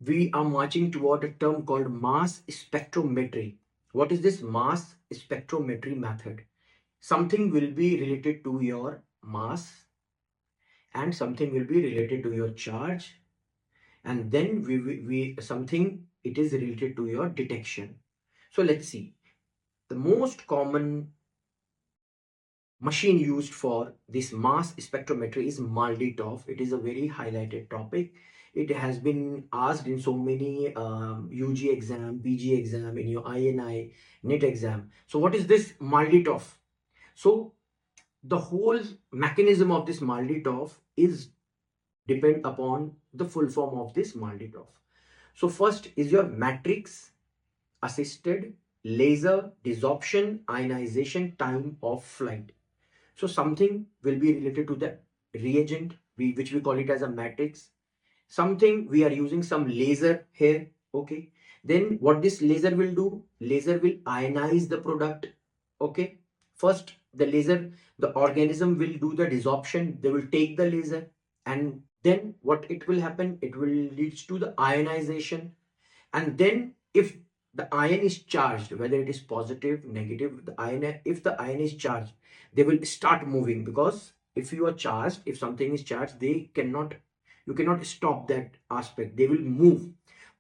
we are marching toward a term called mass spectrometry. What is this mass spectrometry method? Something will be related to your mass and something will be related to your charge, and then we something it is related to your detection. So let's see. The most common machine used for this mass spectrometry is MALDITOF. It is a very highlighted topic. It has been asked in so many UG exam, PG exam, in your INI, NET exam. So what is this MALDITOF? So the whole mechanism of this MALDITOF is depend upon the full form of this MALDITOF. So first is your matrix assisted laser desorption ionization time of flight. So something will be related to the reagent, which we call it as a matrix. Something we are using some laser here. Okay. Then what this laser will do? Laser will ionize the product. Okay. First, the laser, the organism will do the desorption. They will take the laser, and then what it will happen? It will leads to the ionization. And then if the ion is charged, whether it is positive, negative, the ion, if the ion is charged, they will start moving, because if you are charged, if something is charged, you cannot stop that aspect. They will move.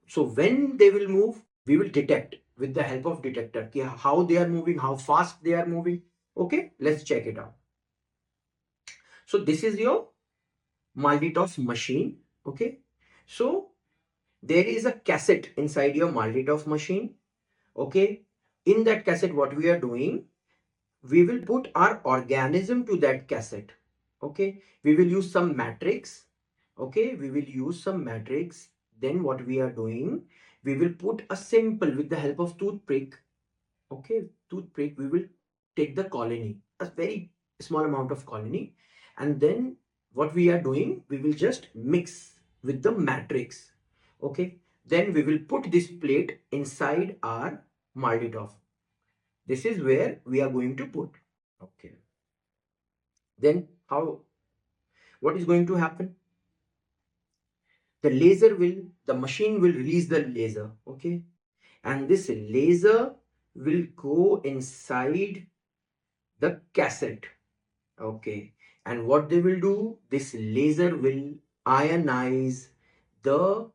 So when they will move, we will detect with the help of detector how they are moving, how fast they are moving. Okay, let's check it out. So this is your MALDITOF machine. Okay, so there is a cassette inside your MALDITOF machine. Okay, in that cassette, what we are doing, we will put our organism to that cassette. Okay, we will use some matrix. Okay, we will use some matrix. Then what we are doing, we will put a simple, with the help of toothpick. Okay, toothpick, we will take the colony, a very small amount of colony, and then what we are doing, we will just mix with the matrix. Okay, then we will put this plate inside our MALDITOF. This is where we are going to put. Okay, then what is going to happen? The machine will release the laser. Okay, and this laser will go inside the cassette. Okay, and what they will do, this laser will ionize the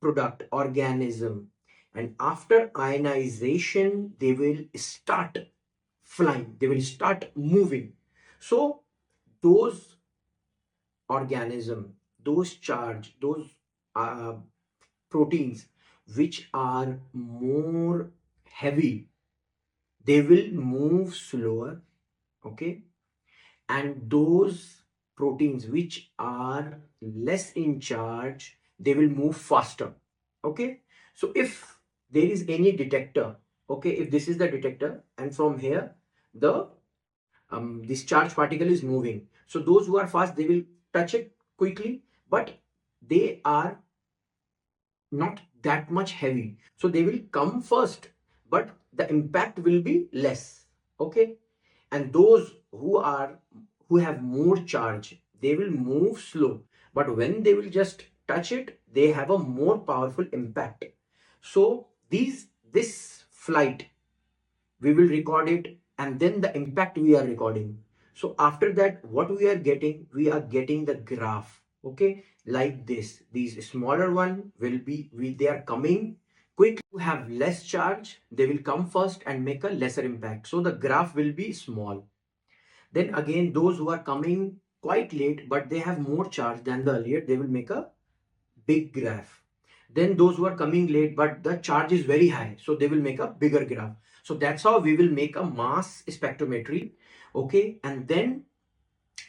product organism, and after ionization they will start flying, they will start moving. So those organism, those charge, those uh, proteins which are more heavy, they will move slower. Okay, and those proteins which are less in charge, they will move faster. Okay, so if there is any detector, okay, if this is the detector, and from here the this charged particle is moving, so those who are fast, they will touch it quickly, but they are not that much heavy, so they will come first, but the impact will be less. Okay, and those who have more charge, they will move slow, but when they will just touch it, they have a more powerful impact. So this flight, we will record it, and then the impact we are recording. So after that, what we are getting the graph. Okay, like this. These smaller one will be, they are coming quick, to have less charge, they will come first and make a lesser impact, so the graph will be small. Then again, those who are coming quite late but they have more charge than the earlier, they will make a big graph. Then those who are coming late but the charge is very high, so they will make a bigger graph. So that's how we will make a mass spectrometry. Okay, and then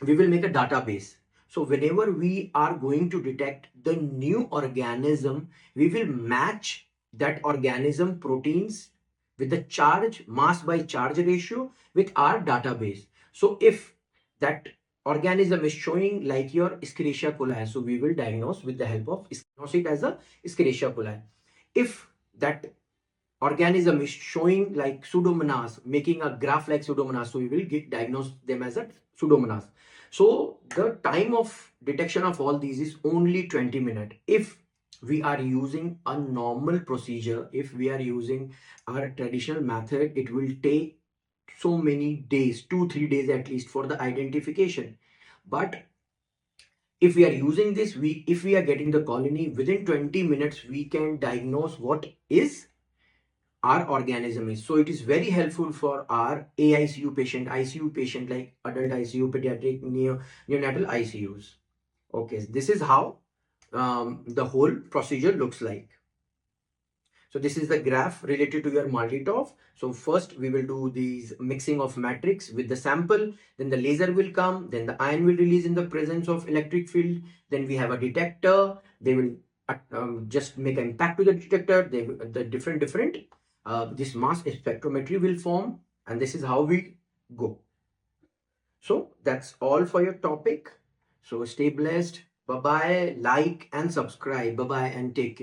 we will make a database. So whenever we are going to detect the new organism, we will match that organism proteins with the charge, mass by charge ratio, with our database. So if that organism is showing like your Escherichia coli, so we will diagnose with the help of it as a Escherichia coli. If that organism is showing like Pseudomonas, making a graph like Pseudomonas, so we will diagnose them as a Pseudomonas. So the time of detection of all these is only 20 minutes. If we are using a normal procedure, if we are using our traditional method, it will take so many days, 2-3 days at least, for the identification. But if we are using this, if we are getting the colony within 20 minutes, we can diagnose what is our organism is. So it is very helpful for our AICU patient, ICU patient, like adult ICU, pediatric, neonatal ICUs. Okay, this is how the whole procedure looks like. So this is the graph related to your MALDITOF. So first we will do these mixing of matrix with the sample, then the laser will come, then the ion will release in the presence of electric field, then we have a detector, they will just make an impact to the detector, the different this mass spectrometry will form, and this is how we go. So that's all for your topic. So stay blessed. Bye bye. Like and subscribe. Bye bye and take care.